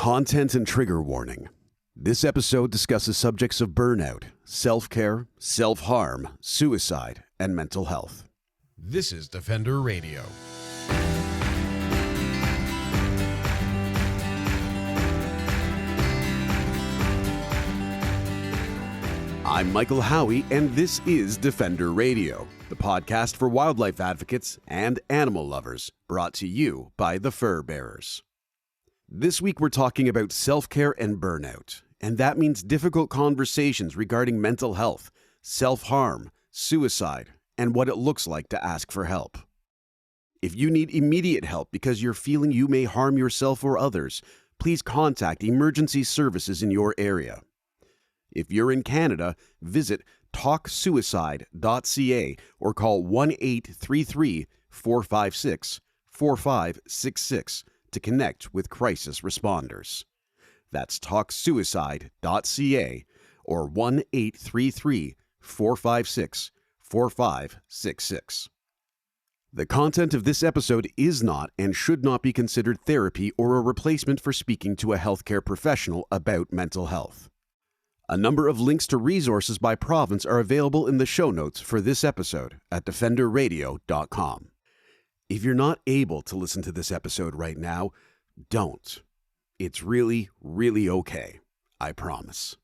Content and trigger warning. This episode discusses subjects of burnout, self-care, self-harm, suicide, and mental health. This is Defender Radio. I'm Michael Howie, and this is Defender Radio, the podcast for wildlife advocates and animal lovers, brought to you by the Fur Bearers. This week we're talking about self-care and burnout, and that means difficult conversations regarding mental health, self-harm, suicide, and what it looks like to ask for help. If you need immediate help because you're feeling you may harm yourself or others, please contact emergency services in your area. If you're in Canada, visit talksuicide.ca or call 1-833-456-4566 to connect with crisis responders. That's talksuicide.ca or 1-833-456-4566. The content of this episode is not and should not be considered therapy or a replacement for speaking to a healthcare professional about mental health. A number of links to resources by province are available in the show notes for this episode at defenderradio.com. If you're not able to listen to this episode right now, don't. It's really, really okay. I promise.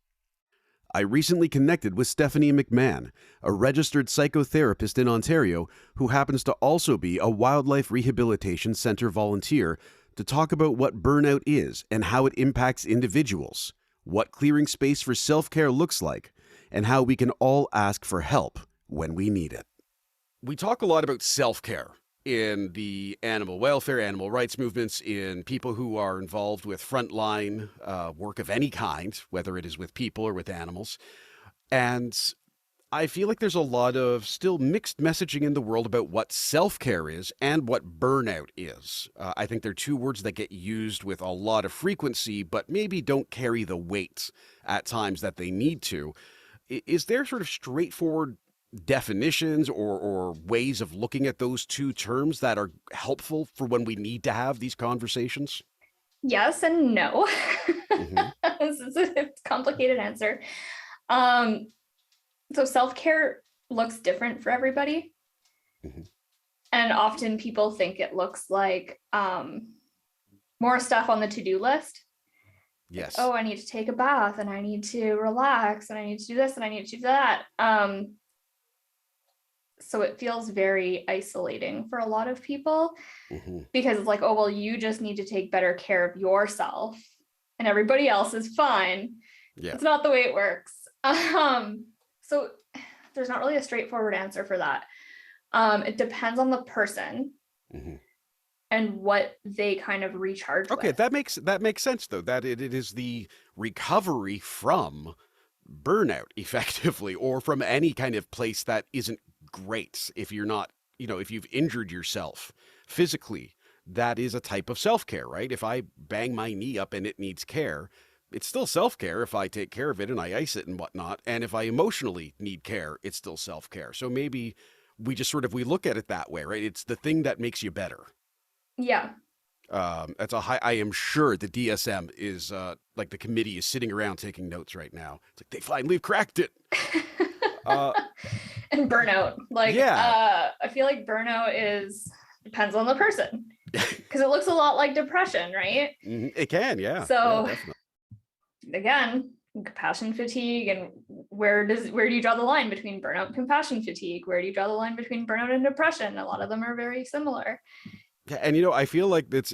I recently connected with Stephanie McMahon, a registered psychotherapist in Ontario who happens to also be a wildlife rehabilitation center volunteer, to talk about what burnout is and how it impacts individuals, what clearing space for self-care looks like, and how we can all ask for help when we need it. We talk a lot about self-care in the animal welfare, animal rights movements, in people who are involved with frontline work of any kind, whether it is with people or with animals. And I feel like there's a lot of still mixed messaging in the world about what self-care is and what burnout is. I think they're two words that get used with a lot of frequency, but maybe don't carry the weight at times that they need to. Is there sort of straightforward definitions or ways of looking at those two terms that are helpful for when we need to have these conversations? Yes and no. Mm-hmm. This is a complicated answer. So self-care looks different for everybody. Mm-hmm. And often people think it looks like more stuff on the to-do list. Yes. Like, oh, I need to take a bath and I need to relax and I need to do this and I need to do that. So it feels very isolating for a lot of people, Mm-hmm. because it's like, oh, well, you just need to take better care of yourself and everybody else is fine. Yeah. It's not the way it works. So there's not really a straightforward answer for that. It depends on the person. Mm-hmm. And what they kind of recharge Okay, with. that makes sense, though, that it is the recovery from burnout, effectively, or from any kind of place that isn't great. If you're not, if you've injured yourself physically, that is a type of self-care, right? If I bang my knee up and it needs care, it's still self-care if I take care of it and I ice it and whatnot. And if I emotionally need care, it's still self-care. So maybe we just we look at it that way, right? It's the thing that makes you better. Yeah. That's I am sure the DSM is like the committee is sitting around taking notes right now. It's like they finally cracked it. And burnout. Yeah. I feel like burnout depends on the person, because it looks a lot like depression, right? It can, yeah. So Yeah, again, compassion fatigue, and where do you draw the line between burnout and compassion fatigue? Where do you draw the line between burnout and depression? A lot of them are very similar. yeah, and I feel like it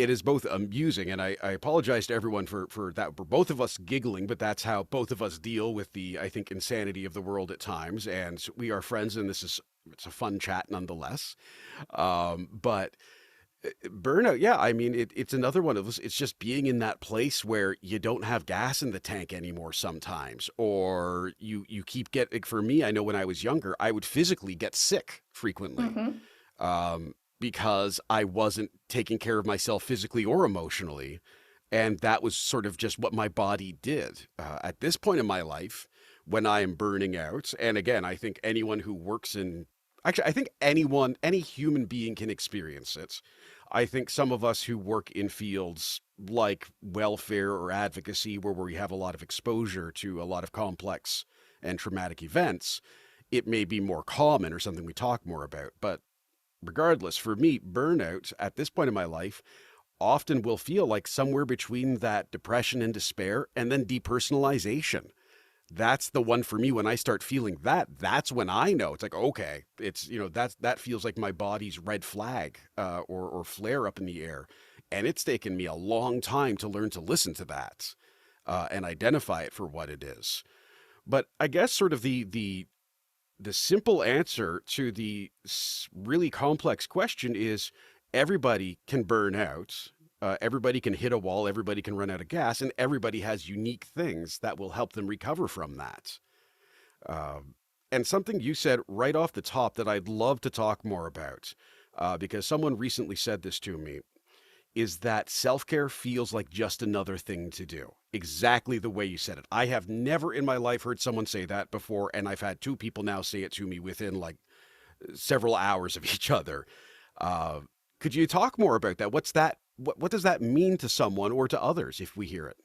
is both amusing, and I apologize to everyone for that. For both of us giggling, but that's how both of us deal with the, I think, insanity of the world at times. And we are friends, and it's a fun chat nonetheless. But burnout, yeah, I mean, it's another one of those. It's just being in that place where you don't have gas in the tank anymore sometimes, or you keep getting. For me, I know when I was younger, I would physically get sick frequently. Mm-hmm. Because I wasn't taking care of myself physically or emotionally. And that was sort of just what my body did. At this point in my life, when I am burning out, and again, I think anyone who works I think any human being can experience it. I think some of us who work in fields like welfare or advocacy, where we have a lot of exposure to a lot of complex and traumatic events, it may be more common or something we talk more about. But regardless, for me, burnout at this point in my life often will feel like somewhere between that depression and despair and then depersonalization. That's the one for me. When I start feeling that, that's when I know it's like, okay, it's, that feels like my body's red flag, or flare up in the air. And it's taken me a long time to learn to listen to that, and identify it for what it is. But I guess sort of the simple answer to the really complex question is everybody can burn out. Everybody can hit a wall, everybody can run out of gas, and everybody has unique things that will help them recover from that. And something you said right off the top that I'd love to talk more about, because someone recently said this to me, is that self-care feels like just another thing to do. Exactly the way you said it. I have never in my life heard someone say that before, and I've had two people now say it to me within like several hours of each other. Could you talk more about that? What's that? What does that mean to someone or to others if we hear it?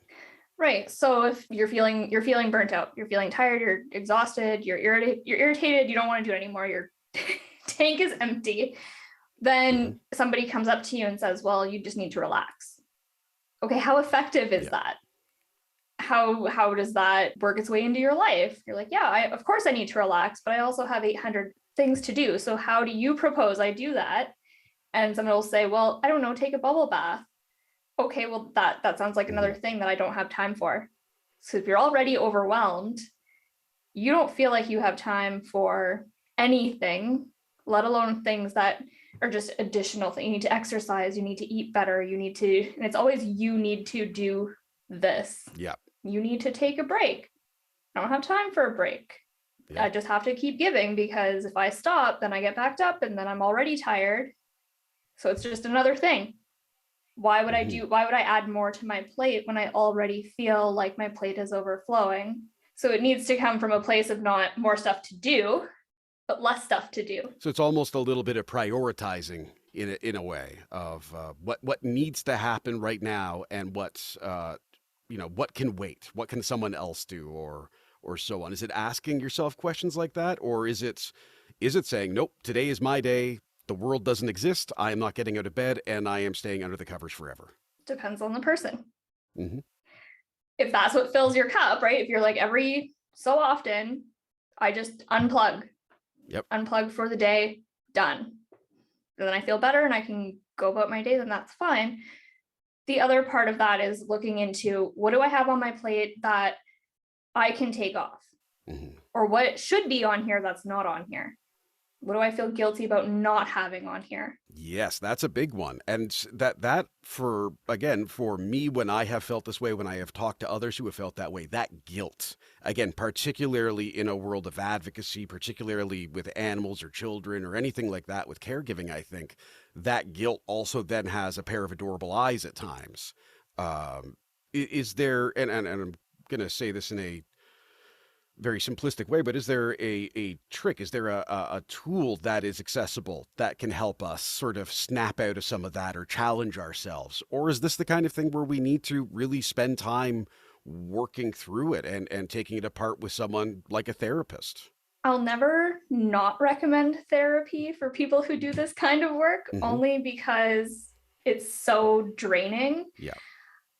Right. So if you're feeling burnt out, you're feeling tired, you're exhausted, you're irritated, you don't want to do it anymore, your tank is empty, then somebody comes up to you and says, well, you just need to relax. Okay, how effective is that? How does that work its way into your life? You're like, yeah, of course I need to relax, but I also have 800 things to do. So how do you propose I do that? And someone will say, well, I don't know, take a bubble bath. Okay, well, that sounds like another thing that I don't have time for. So if you're already overwhelmed, you don't feel like you have time for anything, let alone things that are just additional things. You need to exercise, you need to eat better, and it's always you need to do this. Yeah. You need to take a break. I don't have time for a break. Yeah. I just have to keep giving, because if I stop, then I get backed up and then I'm already tired. So it's just another thing. Why would I add more to my plate when I already feel like my plate is overflowing? So it needs to come from a place of not more stuff to do, but less stuff to do. So it's almost a little bit of prioritizing in a way of what needs to happen right now, and what can wait, what can someone else do, or so on. Is it asking yourself questions like that, or is it saying, nope, today is my day. The world doesn't exist. I am not getting out of bed, and I am staying under the covers forever. Depends on the person. Mm-hmm. If that's what fills your cup, right? If you're like, every so often, I just unplug. Yep. Unplug for the day, done. And then I feel better and I can go about my day, then that's fine. The other part of that is looking into, what do I have on my plate that I can take off? Mm-hmm. Or what should be on here that's not on here? What do I feel guilty about not having on here? Yes, that's a big one. And that for me, when I have felt this way, when I have talked to others who have felt that way, that guilt, again, particularly in a world of advocacy, particularly with animals or children or anything like that with caregiving, I think that guilt also then has a pair of adorable eyes at times. Is there, and I'm going to say this in a very simplistic way, but is there a trick? Is there a tool that is accessible that can help us sort of snap out of some of that or challenge ourselves? Or is this the kind of thing where we need to really spend time working through it and taking it apart with someone like a therapist? I'll never not recommend therapy for people who do this kind of work, only because it's so draining. Yeah.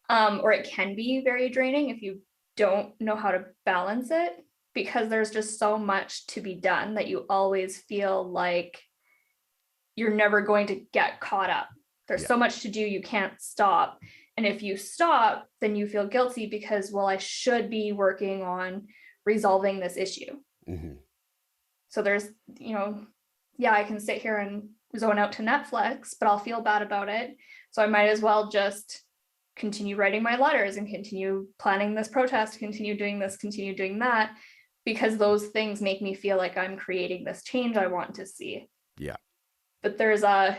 Or it can be very draining if you don't know how to balance it, because there's just so much to be done that you always feel like you're never going to get caught up. There's so much to do, you can't stop. And if you stop, then you feel guilty because, well, I should be working on resolving this issue. Mm-hmm. So there's, I can sit here and zone out to Netflix, but I'll feel bad about it. So I might as well just continue writing my letters and continue planning this protest, continue doing this, continue doing that, because those things make me feel like I'm creating this change I want to see. Yeah. But there's a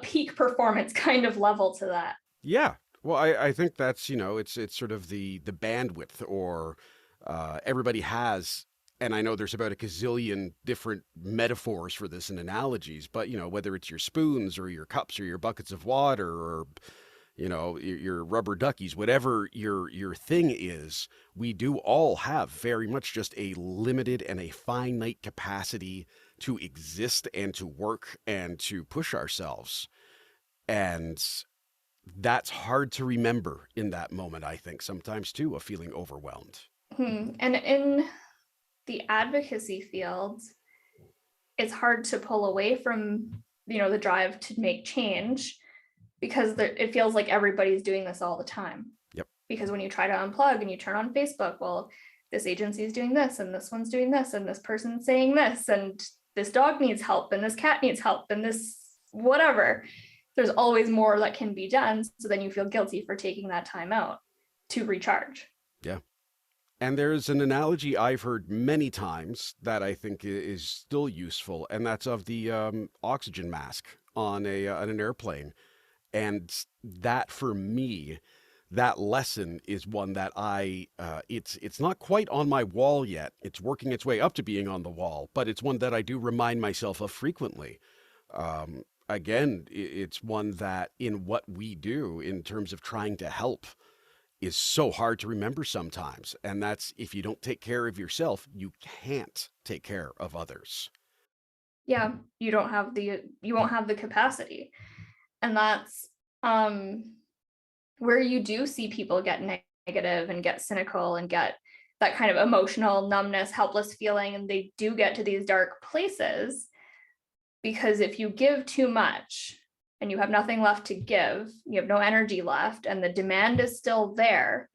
peak performance kind of level to that. Yeah. Well, I think that's, it's sort of the bandwidth, or everybody has, and I know there's about a gazillion different metaphors for this and analogies, but, whether it's your spoons or your cups or your buckets of water or, your rubber duckies, whatever your thing is. We do all have very much just a limited and a finite capacity to exist and to work and to push ourselves. And that's hard to remember in that moment, I think, sometimes too, of feeling overwhelmed. And in the advocacy field, it's hard to pull away from, the drive to make change, because it feels like everybody's doing this all the time. Yep. Because when you try to unplug and you turn on Facebook, well, this agency is doing this, and this one's doing this, and this person's saying this, and this dog needs help, and this cat needs help, and this whatever. There's always more that can be done. So then you feel guilty for taking that time out to recharge. Yeah. And there's an analogy I've heard many times that I think is still useful, and that's of the oxygen mask on an airplane. And that, for me, that lesson is one that it's not quite on my wall yet. It's working its way up to being on the wall, but it's one that I do remind myself of frequently. Again, it's one that in what we do in terms of trying to help is so hard to remember sometimes. And that's, if you don't take care of yourself, you can't take care of others. Yeah, you won't have the capacity. And that's where you do see people get negative and get cynical and get that kind of emotional numbness, helpless feeling, and they do get to these dark places. Because if you give too much and you have nothing left to give, you have no energy left, and the demand is still there,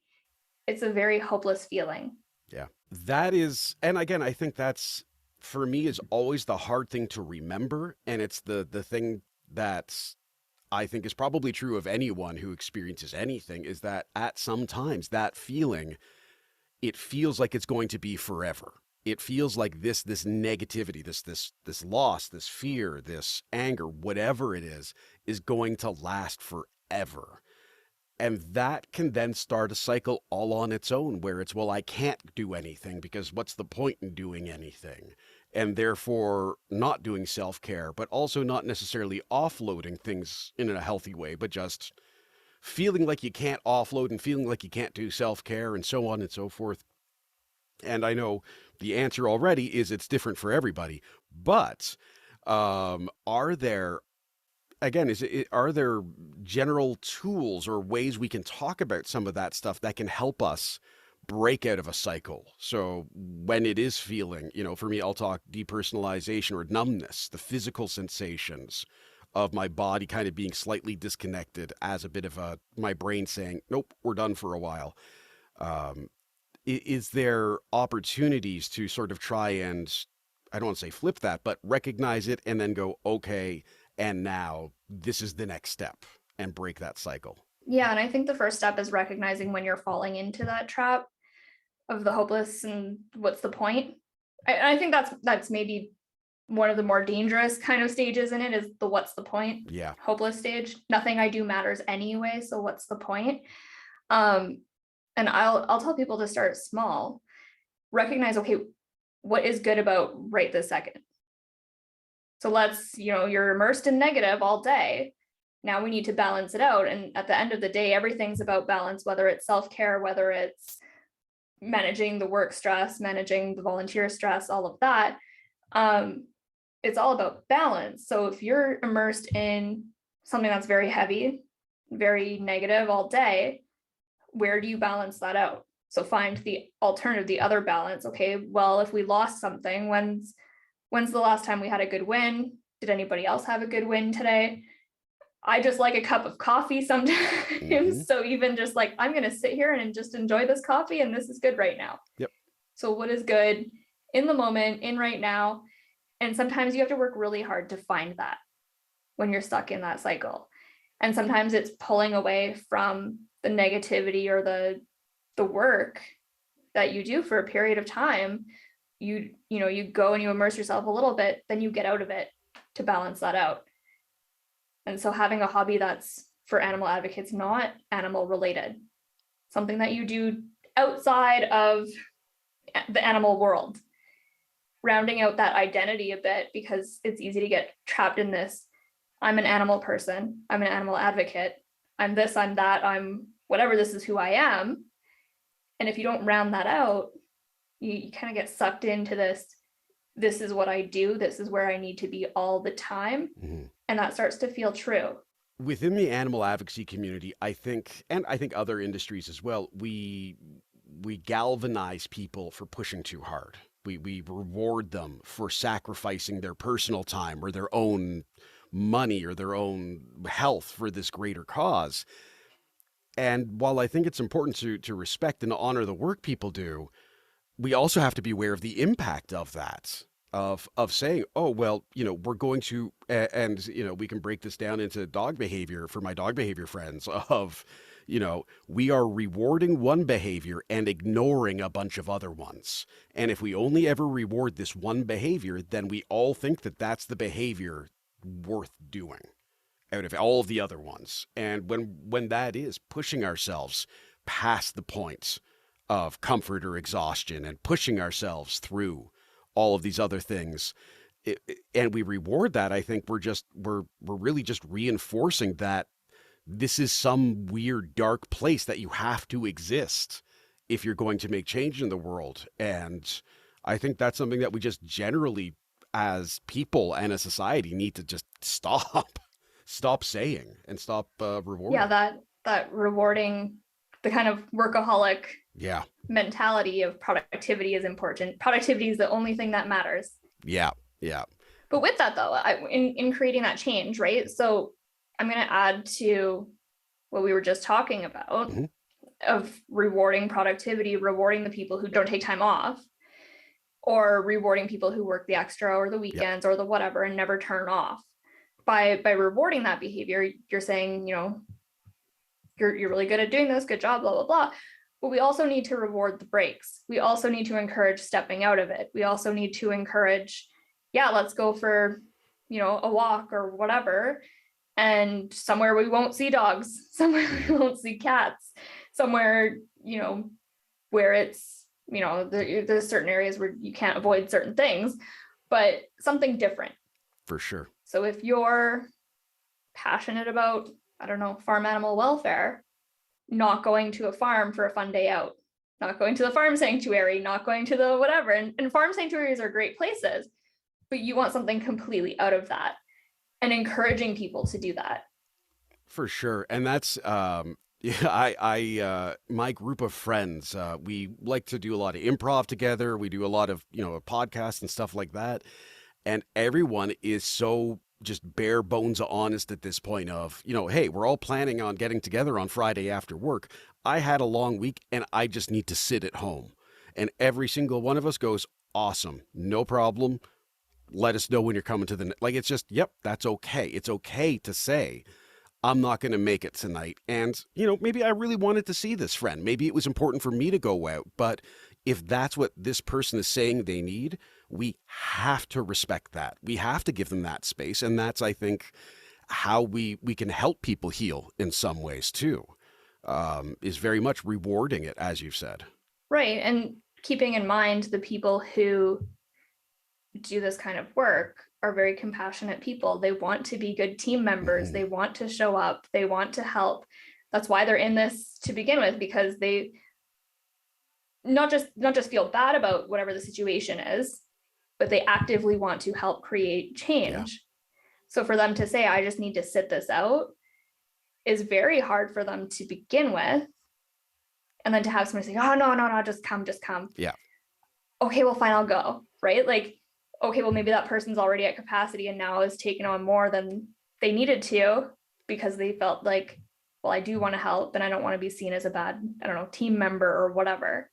it's a very hopeless feeling. Yeah, that is. And again, I think that's, for me, is always the hard thing to remember. And it's the thing that I think is probably true of anyone who experiences anything, is that at some times that feeling, it feels like it's going to be forever. It feels like this negativity, this loss, this fear, this anger, whatever it is going to last forever. And that can then start a cycle all on its own, where it's, well, I can't do anything because what's the point in doing anything? And therefore not doing self-care, but also not necessarily offloading things in a healthy way, but just feeling like you can't offload and feeling like you can't do self-care and so on and so forth. And I know the answer already is it's different for everybody, but are there general tools or ways we can talk about some of that stuff that can help us break out of a cycle? So when it is feeling, for me, I'll talk depersonalization or numbness, the physical sensations of my body kind of being slightly disconnected as a bit of my brain saying, nope, we're done for a while. Is there opportunities to sort of try and, I don't want to say flip that, but recognize it and then go, okay, and now this is the next step, and break that cycle? Yeah, and I think the first step is recognizing when you're falling into that trap of the hopeless and what's the point. I think that's maybe one of the more dangerous kind of stages in it, is the what's the point? Yeah. Hopeless stage. Nothing I do matters anyway, so what's the point? And I'll tell people to start small. Recognize, okay, what is good about right this second? So let's, you're immersed in negative all day. Now we need to balance it out. And at the end of the day, everything's about balance, whether it's self-care, whether it's managing the work stress, managing the volunteer stress, all of that. It's all about balance. So if you're immersed in something that's very heavy, very negative all day, where do you balance that out? So find the alternative, the other balance. Okay, well, if we lost something, when's the last time we had a good win? Did anybody else have a good win today? I just like a cup of coffee sometimes. Mm-hmm. So even just like, I'm going to sit here and just enjoy this coffee, and this is good right now. Yep. So what is good in the moment, in right now? And sometimes you have to work really hard to find that when you're stuck in that cycle. And sometimes it's pulling away from the negativity or the work that you do for a period of time. You go and you immerse yourself a little bit, then you get out of it to balance that out. And so having a hobby that's for animal advocates, not animal related, something that you do outside of the animal world, rounding out that identity a bit, because it's easy to get trapped in this, I'm an animal person, I'm an animal advocate, I'm this, I'm that, I'm whatever, this is who I am. And if you don't round that out, you kind of get sucked into this is what I do, this is where I need to be all the time. Mm-hmm. And that starts to feel true. Within the animal advocacy community, I think, and I think other industries as well, we galvanize people for pushing too hard. We reward them for sacrificing their personal time or their own money or their own health for this greater cause. And while I think it's important to respect and honor the work people do, we also have to be aware of the impact of that, of saying, oh, well, we're going to, and, we can break this down into dog behavior for my dog behavior friends of, we are rewarding one behavior and ignoring a bunch of other ones. And if we only ever reward this one behavior, then we all think that that's the behavior worth doing out of all of the other ones. And when that is pushing ourselves past the point of comfort or exhaustion and pushing ourselves through all of these other things, and we reward that, I think we're really just reinforcing that this is some weird dark place that you have to exist if you're going to make change in the world. And I think that's something that we just generally as people and a society need to just stop saying and stop rewarding. Yeah, that rewarding, the kind of workaholic mentality of productivity is important. Productivity is the only thing that matters. Yeah. But with that though, in creating that change, right? So I'm going to add to what we were just talking about of rewarding productivity, rewarding the people who don't take time off, or rewarding people who work the extra or the weekends or the whatever and never turn off. By rewarding that behavior, you're saying, you're really good at doing this, good job, blah, blah, blah. But we also need to reward the breaks. We also need to encourage stepping out of it. We also need to encourage, let's go for, a walk or whatever. And somewhere we won't see dogs, somewhere we won't see cats, somewhere, where it's, there's certain areas where you can't avoid certain things, but something different. For sure. So if you're passionate about, I don't know, farm animal welfare, not going to a farm for a fun day out, not going to the farm sanctuary, not going to the whatever. And farm sanctuaries are great places, but you want something completely out of that, and encouraging people to do that. For sure. And that's, my group of friends, we like to do a lot of improv together. We do a lot of, podcasts and stuff like that. And everyone is so just bare bones honest at this point of, hey, we're all planning on getting together on Friday after work. I had a long week and I just need to sit at home. And every single one of us goes, awesome, no problem. Let us know when you're coming to it's just, yep, that's okay. It's okay to say, I'm not going to make it tonight. And, maybe I really wanted to see this friend. Maybe it was important for me to go out. But if that's what this person is saying they need, we have to respect that. We have to give them that space. And that's, I think, how we can help people heal in some ways too, is very much rewarding it, as you've said. Right. And keeping in mind the people who do this kind of work are very compassionate people. They want to be good team members. They want to show up. They want to help. That's why they're in this to begin with, because they not just feel bad about whatever the situation is, but they actively want to help create change. Yeah. So for them to say, I just need to sit this out, is very hard for them to begin with. And then to have somebody say, oh, no, just come. Yeah. Okay, well, fine, I'll go. Right? Okay, well, maybe that person's already at capacity and now is taking on more than they needed to, because they felt like, well, I do want to help and I don't want to be seen as a bad, team member or whatever.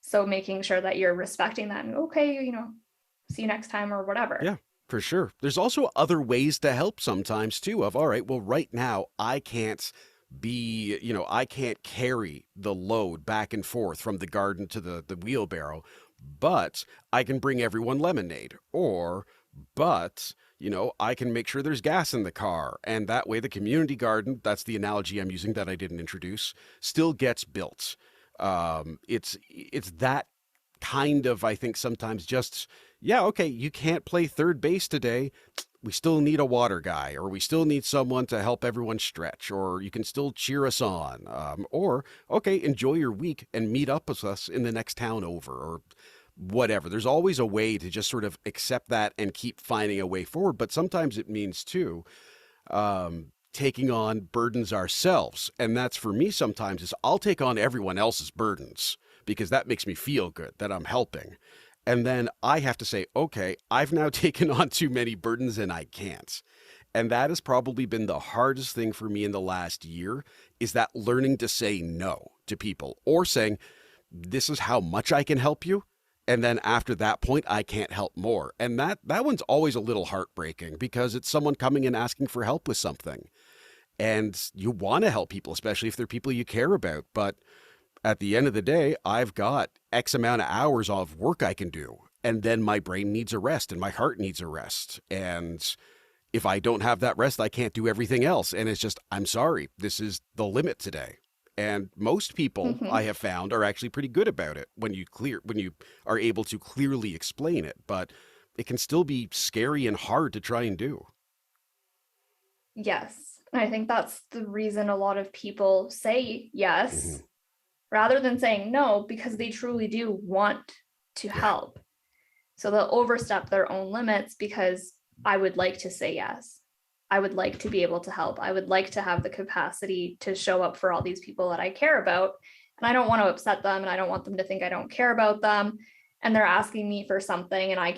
So making sure that you're respecting that and, okay, see you next time or whatever. Yeah, for sure. There's also other ways to help sometimes too, of, all right, well, right now I can't I can't carry the load back and forth from the garden to the wheelbarrow, but I can bring everyone lemonade, but I can make sure there's gas in the car. And that way the community garden, that's the analogy I'm using that I didn't introduce, still gets built. It's that kind of, I think sometimes just, okay, you can't play third base today. we still need a water guy, or we still need someone to help everyone stretch, or you can still cheer us on. Or, okay, enjoy your week and meet up with us in the next town over, or whatever. There's always a way to just sort of accept that and keep finding a way forward. But sometimes it means, too, taking on burdens ourselves. And that's for me sometimes is I'll take on everyone else's burdens because that makes me feel good that I'm helping. And then I have to say, okay, I've now taken on too many burdens and I can't. And that has probably been the hardest thing for me in the last year, is that learning to say no to people, or saying, this is how much I can help you. And then after that point, I can't help more. And that one's always a little heartbreaking because it's someone coming and asking for help with something. And you want to help people, especially if they're people you care about. But at the end of the day, I've got X amount of hours of work I can do. And then my brain needs a rest and my heart needs a rest. And if I don't have that rest, I can't do everything else. And it's just, I'm sorry, this is the limit today. And most people I have found are actually pretty good about it when you are able to clearly explain it. But it can still be scary and hard to try and do. Yes. And I think that's the reason a lot of people say yes rather than saying no, because they truly do want to help. So they'll overstep their own limits because I would like to say yes. I would like to be able to help. I would like to have the capacity to show up for all these people that I care about. And I don't want to upset them, and I don't want them to think I don't care about them. And they're asking me for something and I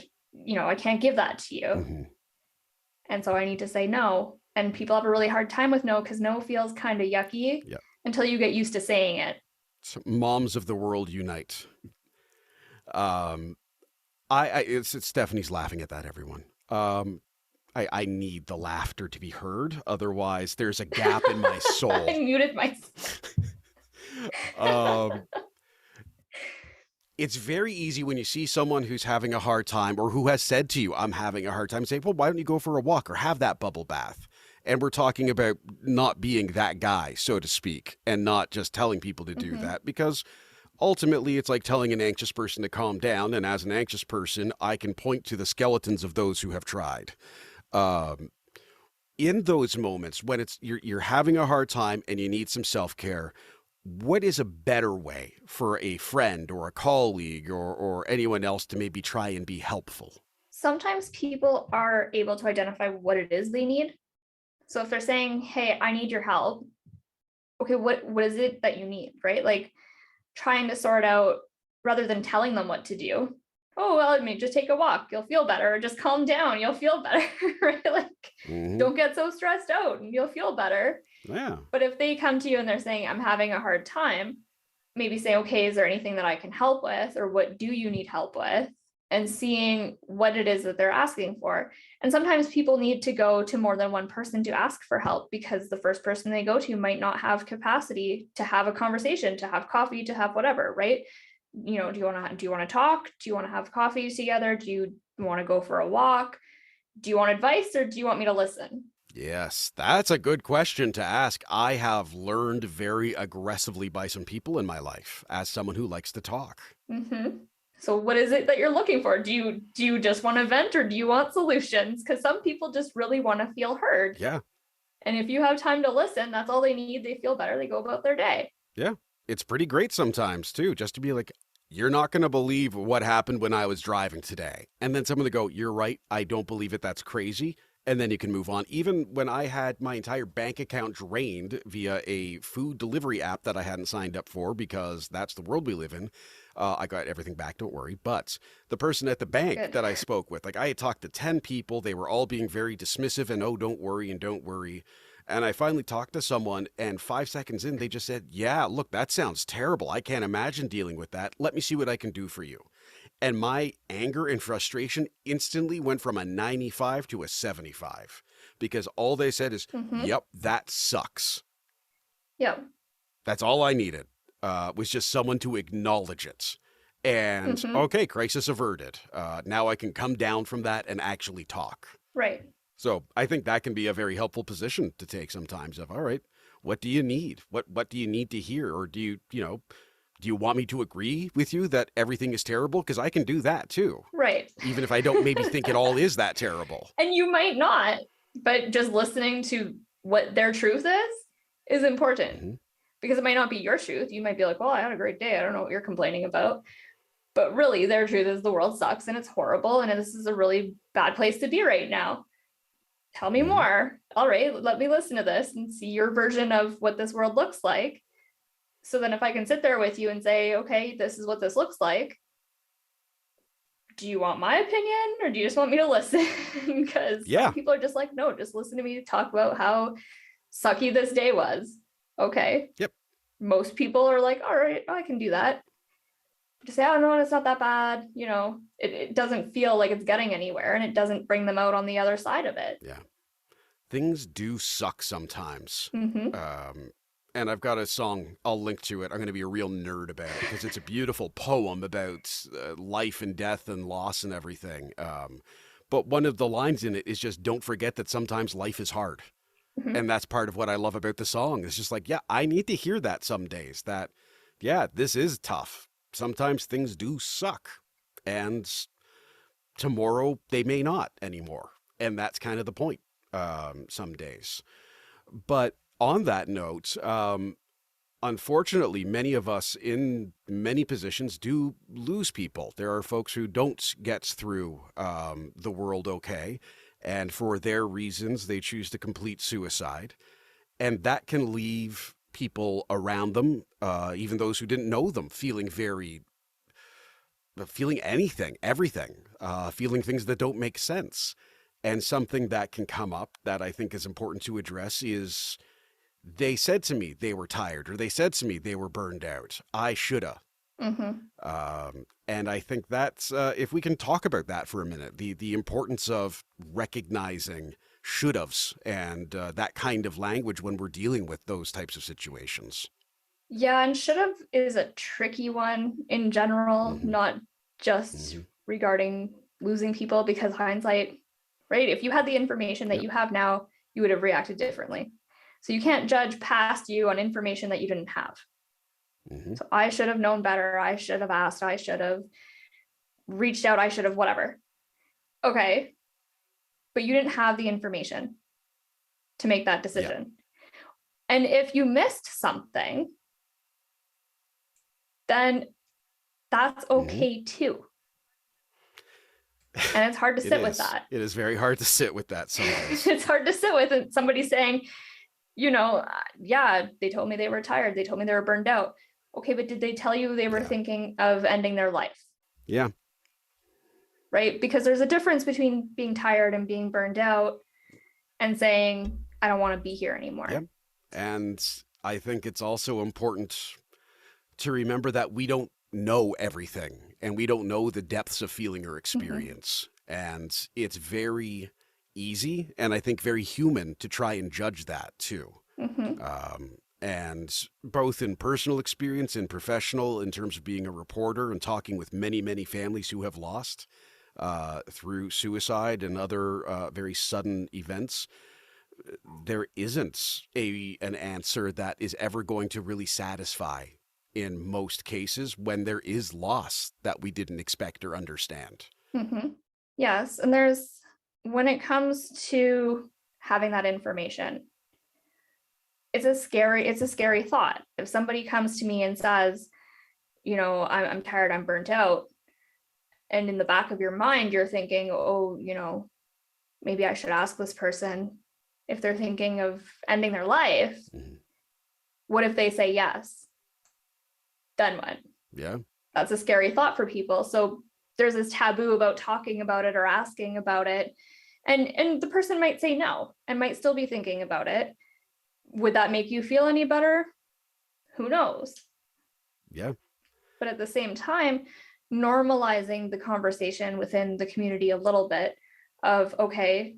can't give that to you. And so I need to say no. And people have a really hard time with no because no feels kind of yucky until you get used to saying it. So moms of the world unite. It's Stephanie's laughing at that, everyone. I need the laughter to be heard. Otherwise, there's a gap in my soul. I muted myself. It's very easy when you see someone who's having a hard time or who has said to you, I'm having a hard time, say, well, why don't you go for a walk or have that bubble bath? And we're talking about not being that guy, so to speak, and not just telling people to do that, because ultimately it's like telling an anxious person to calm down. And as an anxious person, I can point to the skeletons of those who have tried. In those moments when you're having a hard time and you need some self-care, what is a better way for a friend or a colleague or anyone else to maybe try and be helpful? Sometimes people are able to identify what it is they need. So if they're saying, hey, I need your help. Okay, what is it that you need, right? Like trying to sort out rather than telling them what to do. Oh, well, I mean, just take a walk. You'll feel better. Or just calm down. You'll feel better, right? Like don't get so stressed out and you'll feel better. Yeah. But if they come to you and they're saying, I'm having a hard time, maybe say, okay, is there anything that I can help with? Or what do you need help with? And seeing what it is that they're asking for. And sometimes people need to go to more than one person to ask for help because the first person they go to might not have capacity to have a conversation, to have coffee, to have whatever, right? Do you want to talk? Do you want to have coffee together? Do you want to go for a walk? Do you want advice or do you want me to listen? Yes, that's a good question to ask. I have learned very aggressively by some people in my life as someone who likes to talk. So what is it that you're looking for? Do you just want to vent or do you want solutions? Because some people just really want to feel heard. Yeah. And if you have time to listen, that's all they need. They feel better. They go about their day. Yeah. It's pretty great sometimes too, just to be like, you're not going to believe what happened when I was driving today. And then someone to go, you're right. I don't believe it. That's crazy. And then you can move on. Even when I had my entire bank account drained via a food delivery app that I hadn't signed up for because that's the world we live in, I got everything back, don't worry. But the person at the bank that I spoke with, like I had talked to 10 people. They were all being very dismissive and, oh, don't worry and don't worry. And I finally talked to someone and 5 seconds in, they just said, yeah, look, that sounds terrible. I can't imagine dealing with that. Let me see what I can do for you. And my anger and frustration instantly went from a 95 to a 75 because all they said is, yep, that sucks. Yep. That's all I needed was just someone to acknowledge it. And okay, crisis averted. Now I can come down from that and actually talk. Right. So I think that can be a very helpful position to take sometimes of, all right, what do you need? What do you need to hear? Or do do you want me to agree with you that everything is terrible? Because I can do that too. Right. Even if I don't maybe think it all is that terrible. And you might not, but just listening to what their truth is important. Mm-hmm. Because it might not be your truth. You might be like, well, I had a great day. I don't know what you're complaining about. But really, their truth is the world sucks and it's horrible. And this is a really bad place to be right now. Tell me more. All right, let me listen to this and see your version of what this world looks like. So then if I can sit there with you and say, okay, this is what this looks like. Do you want my opinion or do you just want me to listen? Because some people are just like, no, just listen to me talk about how sucky this day was. Okay. Yep. Most people are like, all right, I can do that. Just say, oh no, it's not that bad. You know, it doesn't feel like it's getting anywhere and it doesn't bring them out on the other side of it. Yeah. Things do suck sometimes. Mm-hmm. And I've got a song, I'll link to it. I'm going to be a real nerd about it because it's a beautiful poem about life and death and loss and everything. But one of the lines in it is just, don't forget that sometimes life is hard. Mm-hmm. And that's part of what I love about the song. It's just like, yeah, I need to hear that some days that, yeah, this is tough. Sometimes things do suck. And tomorrow they may not anymore. And that's kind of the point some days. But on that note, unfortunately, many of us in many positions do lose people. There are folks who don't get through the world okay. And for their reasons, they choose to complete suicide. And that can leave people around them, even those who didn't know them, feeling anything, everything, feeling things that don't make sense. And something that can come up that I think is important to address is they said to me they were tired, or they said to me they were burned out. I shoulda. Mm-hmm. And I think that's, if we can talk about that for a minute, the importance of recognizing should-haves and that kind of language when we're dealing with those types of situations. Yeah, and should-have is a tricky one in general, Mm-hmm. not just mm-hmm. regarding losing people, because hindsight, right? If you had the information that you have now, you would have reacted differently. So you can't judge past you on information that you didn't have. Mm-hmm. So I should have known better. I should have asked. I should have reached out. I should have whatever. Okay. But you didn't have the information to make that decision. Yeah. And if you missed something, then that's okay mm-hmm. too. And it's hard to sit with that. It is very hard to sit with that sometimes. It's hard to sit with somebody saying, you know, yeah, they told me they were tired. They told me they were burned out. Okay, but did they tell you they were thinking of ending their life? Yeah. Right? Because there's a difference between being tired and being burned out and saying, I don't want to be here anymore. Yeah. And I think it's also important to remember that we don't know everything and we don't know the depths of feeling or experience. Mm-hmm. And it's very easy and I think very human to try and judge that too. Mm-hmm. And both in personal experience and professional, in terms of being a reporter and talking with many, many families who have lost through suicide and other very sudden events, there isn't an answer that is ever going to really satisfy in most cases when there is loss that we didn't expect or understand. Mm-hmm. Yes. And when it comes to having that information, it's a scary thought. If somebody comes to me and says, you know, I'm tired, I'm burnt out. And in the back of your mind, you're thinking, oh, you know, maybe I should ask this person if they're thinking of ending their life. Mm-hmm. What if they say yes? Then what? Yeah. That's a scary thought for people. So there's this taboo about talking about it or asking about it. And the person might say no and might still be thinking about it. Would that make you feel any better? Who knows? Yeah. But at the same time, normalizing the conversation within the community a little bit of, okay,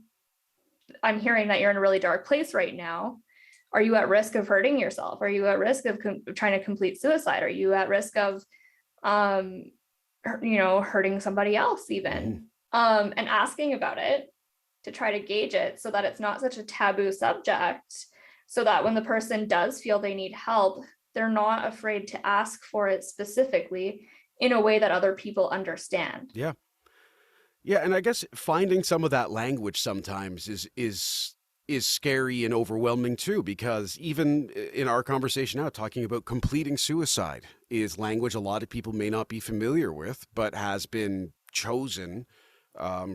I'm hearing that you're in a really dark place right now. Are you at risk of hurting yourself? Are you at risk of trying to complete suicide? Are you at risk of, hurting somebody else even? Mm-hmm. And asking about it to try to gauge it so that it's not such a taboo subject, so that when the person does feel they need help, they're not afraid to ask for it specifically in a way that other people understand. Yeah. Yeah, and I guess finding some of that language sometimes is scary and overwhelming too, because even in our conversation now, talking about completing suicide is language a lot of people may not be familiar with, but has been chosen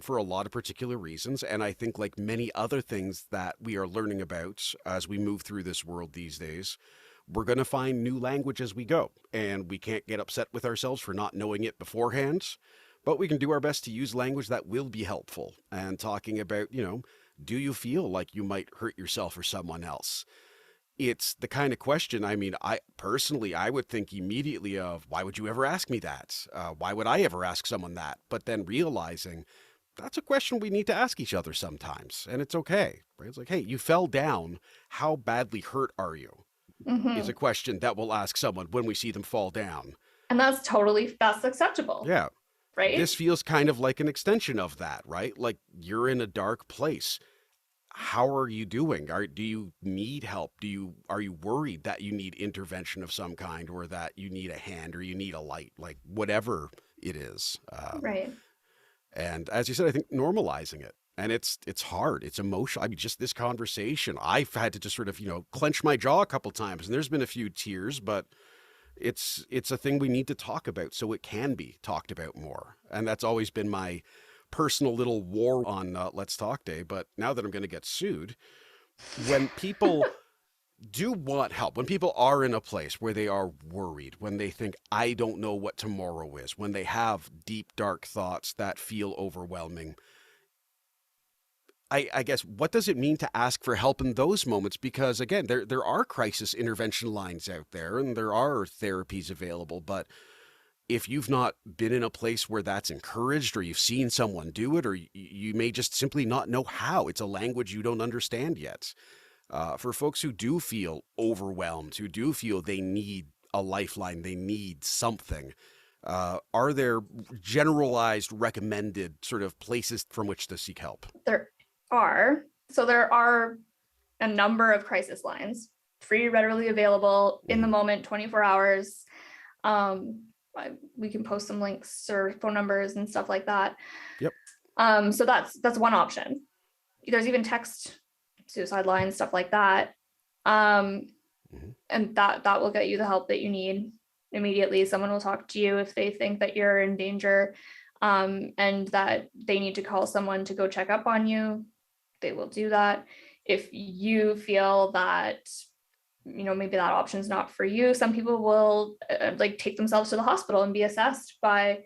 for a lot of particular reasons. And I think, like many other things that we are learning about as we move through this world these days, we're going to find new language as we go. And we can't get upset with ourselves for not knowing it beforehand, but we can do our best to use language that will be helpful. And talking about, do you feel like you might hurt yourself or someone else? It's the kind of question, I mean, I personally, I would think immediately of, why would you ever ask me that? Why would I ever ask someone that? But then realizing that's a question we need to ask each other sometimes. And it's okay, right? It's like, hey, you fell down. How badly hurt are you? Is a question that we'll ask someone when we see them fall down. And that's acceptable. Yeah. Right. This feels kind of like an extension of that, right? Like you're in a dark place. How are you doing? Do you need help? Are you worried that you need intervention of some kind, or that you need a hand, or you need a light, like whatever it is. Right. And as you said, I think normalizing it, and it's hard. It's emotional. I mean, just this conversation, I've had to just sort of, clench my jaw a couple times, and there's been a few tears, but it's a thing we need to talk about so it can be talked about more. And that's always been my personal little war on Let's Talk Day. But now that I'm going to get sued, when people do want help, when people are in a place where they are worried, when they think, I don't know what tomorrow is, when they have deep, dark thoughts that feel overwhelming, I guess, what does it mean to ask for help in those moments? Because again, there are crisis intervention lines out there and there are therapies available, but if you've not been in a place where that's encouraged, or you've seen someone do it, or you may just simply not know how, it's a language you don't understand yet. For folks who do feel overwhelmed, who do feel they need a lifeline, they need something, are there generalized recommended sort of places from which to seek help? There are. So there are a number of crisis lines, free, readily available, in the moment, 24 hours. We can post some links or phone numbers and stuff like that. Yep. So that's one option. There's even text suicide lines, stuff like that. And that will get you the help that you need immediately. Someone will talk to you if they think that you're in danger, and that they need to call someone to go check up on you. They will do that. If you feel that, maybe that option's not for you, some people will take themselves to the hospital and be assessed by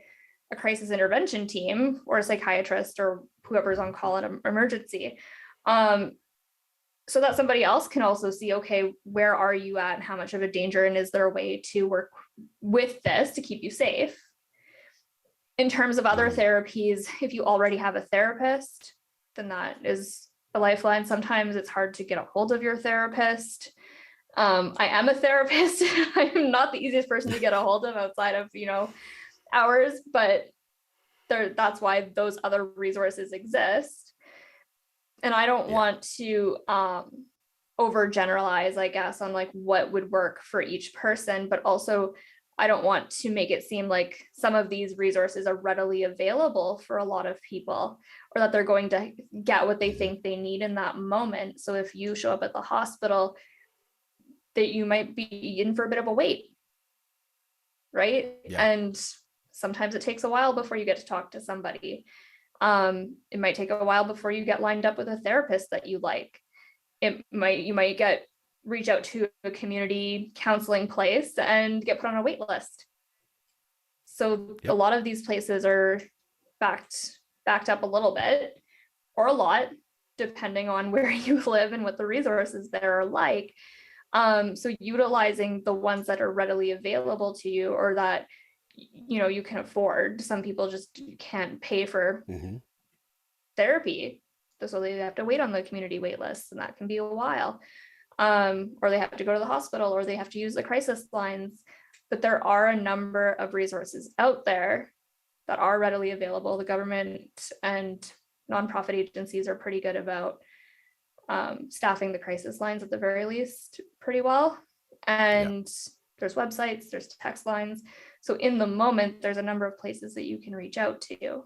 a crisis intervention team or a psychiatrist or whoever's on call in an emergency. So that somebody else can also see, okay, where are you at and how much of a danger, and is there a way to work with this to keep you safe? In terms of other therapies, if you already have a therapist, then that is a lifeline. Sometimes it's hard to get a hold of your therapist. I am a therapist. I am not the easiest person to get a hold of outside of, hours, but that's why those other resources exist. And I don't want to overgeneralize, I guess, on like what would work for each person, but also I don't want to make it seem like some of these resources are readily available for a lot of people, or that they're going to get what they think they need in that moment. So if you show up at the hospital, that you might be in for a bit of a wait, right? Yeah. And sometimes it takes a while before you get to talk to somebody. It might take a while before you get lined up with a therapist that you like. You might reach out to a community counseling place and get put on a wait list. So a lot of these places are backed up a little bit or a lot, depending on where you live and what the resources there are like. So utilizing the ones that are readily available to you, or that you can afford. Some people just can't pay for therapy, so they have to wait on the community wait list, and that can be a while. Or they have to go to the hospital, or they have to use the crisis lines. But there are a number of resources out there that are readily available. The government and nonprofit agencies are pretty good about staffing the crisis lines at the very least pretty well. And there's websites, there's text lines. So in the moment, there's a number of places that you can reach out to.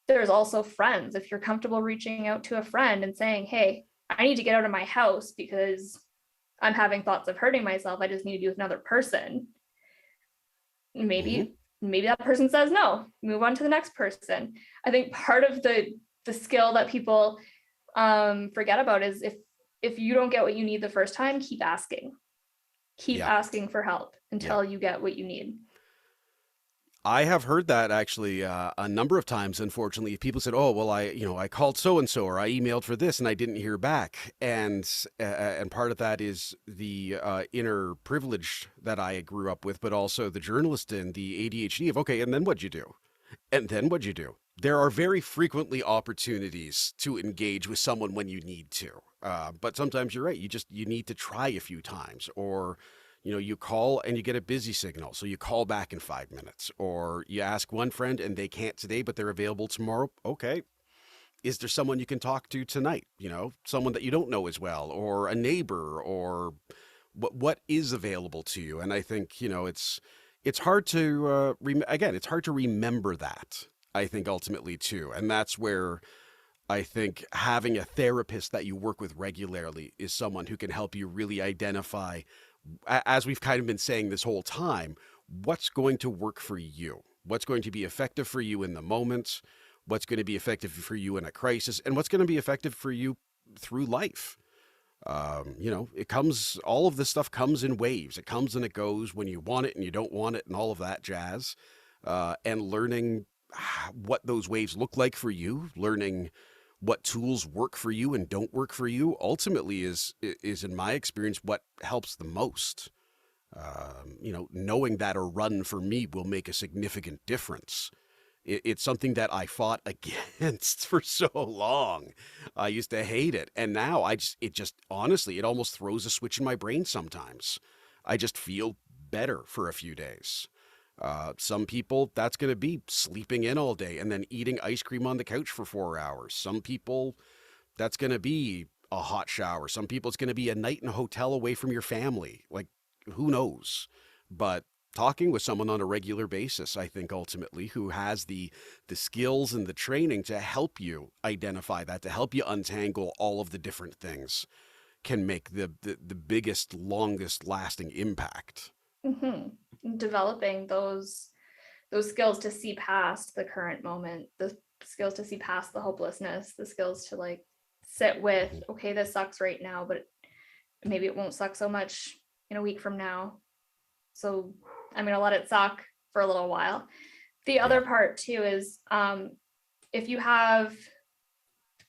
There's also friends. If you're comfortable reaching out to a friend and saying, hey, I need to get out of my house because I'm having thoughts of hurting myself. I just need to be with another person. Maybe that person says no, move on to the next person. I think part of the skill that people forget about is if you don't get what you need the first time, keep asking. Keep asking for help until you get what you need. I have heard that actually a number of times. Unfortunately, people said, "Oh, well, I called so and so, or I emailed for this, and I didn't hear back." And part of that is the inner privilege that I grew up with, but also the journalist and the ADHD of okay, and then what'd you do? And then what'd you do? There are very frequently opportunities to engage with someone when you need to, but sometimes you're right. You need to try a few times, or you call and you get a busy signal. So you call back in 5 minutes, or you ask one friend and they can't today, but they're available tomorrow. Okay. Is there someone you can talk to tonight? Someone that you don't know as well, or a neighbor, or what is available to you. And I think, it's hard to, it's hard to remember that, I think ultimately too. And that's where I think having a therapist that you work with regularly is someone who can help you really identify, as we've kind of been saying this whole time, what's going to work for you, what's going to be effective for you in the moment, what's going to be effective for you in a crisis, and what's going to be effective for you through life. All of this stuff comes in waves. It comes and it goes when you want it and you don't want it and all of that jazz. And learning what those waves look like for you, learning what tools work for you and don't work for you, ultimately is in my experience what helps the most. Knowing that a run for me will make a significant difference. It's something that I fought against for so long. I used to hate it, and now honestly, it almost throws a switch in my brain sometimes. I just feel better for a few days. Some people, that's going to be sleeping in all day and then eating ice cream on the couch for 4 hours. Some people, that's going to be a hot shower. Some people, it's going to be a night in a hotel away from your family. Like, who knows? But talking with someone on a regular basis, I think ultimately, who has the skills and the training to help you identify that, to help you untangle all of the different things, can make the biggest, longest lasting impact. Mm-hmm. Developing those skills to see past the current moment, the skills to see past the hopelessness, the skills to like sit with, okay, this sucks right now, but maybe it won't suck so much in a week from now. So I'm going to let it suck for a little while. The other part too is if you have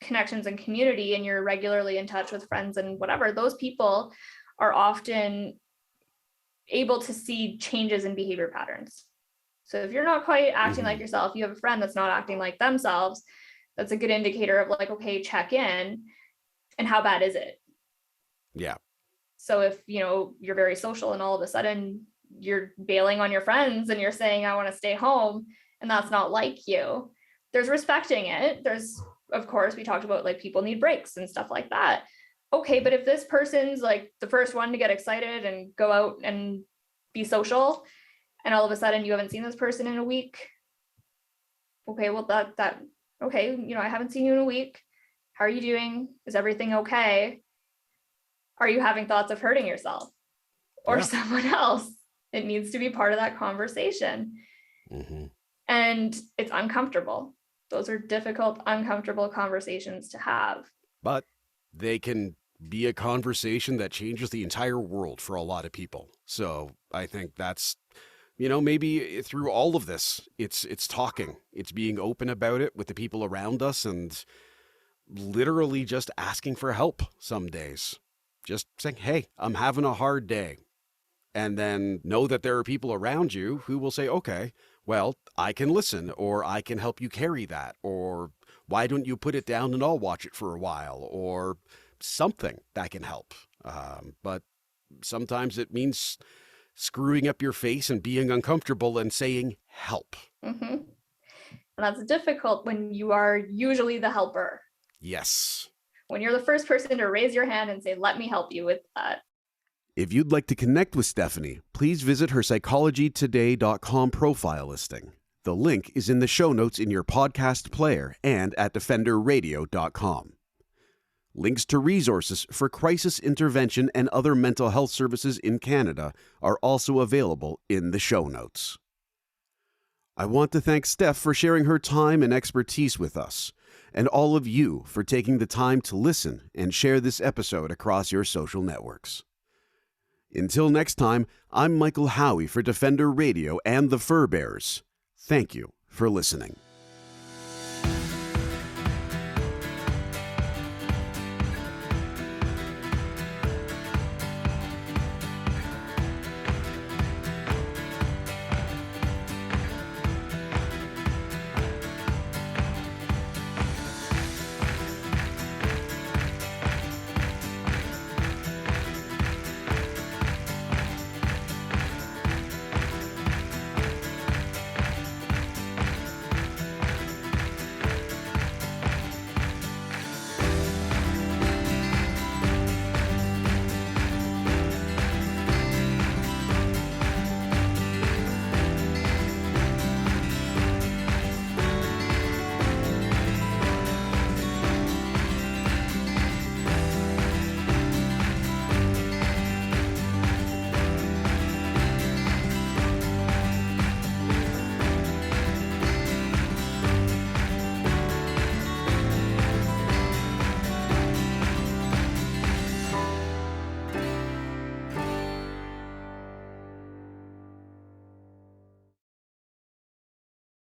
connections and community and you're regularly in touch with friends and whatever, those people are often able to see changes in behavior patterns. So if you're not quite acting like yourself, you have a friend that's not acting like themselves, that's a good indicator of like, okay, check in, and how bad is it? Yeah. So if, you're very social and all of a sudden you're bailing on your friends and you're saying, I want to stay home, and that's not like you, there's respecting it. There's, of course, we talked about like people need breaks and stuff like that. Okay, but if this person's like the first one to get excited and go out and be social, and all of a sudden you haven't seen this person in a week, okay, well okay, I haven't seen you in a week. How are you doing? Is everything okay? Are you having thoughts of hurting yourself or someone else? It needs to be part of that conversation. And it's uncomfortable. Those are difficult, uncomfortable conversations to have. But they can be a conversation that changes the entire world for a lot of people. So I think that's, maybe through all of this, it's talking, it's being open about it with the people around us, and literally just asking for help some days. Just saying, hey, I'm having a hard day. And then know that there are people around you who will say, okay, well, I can listen, or I can help you carry that, or why don't you put it down and I'll watch it for a while, or something that can help. But sometimes it means screwing up your face and being uncomfortable and saying help. And that's difficult when you are usually the helper. Yes. When you're the first person to raise your hand and say, let me help you with that. If you'd like to connect with Stephanie, please visit her psychologytoday.com profile listing. The link is in the show notes in your podcast player and at defenderradio.com. Links to resources for crisis intervention and other mental health services in Canada are also available in the show notes. I want to thank Steph for sharing her time and expertise with us, and all of you for taking the time to listen and share this episode across your social networks. Until next time, I'm Michael Howie for Defender Radio and the Fur Bearers. Thank you for listening.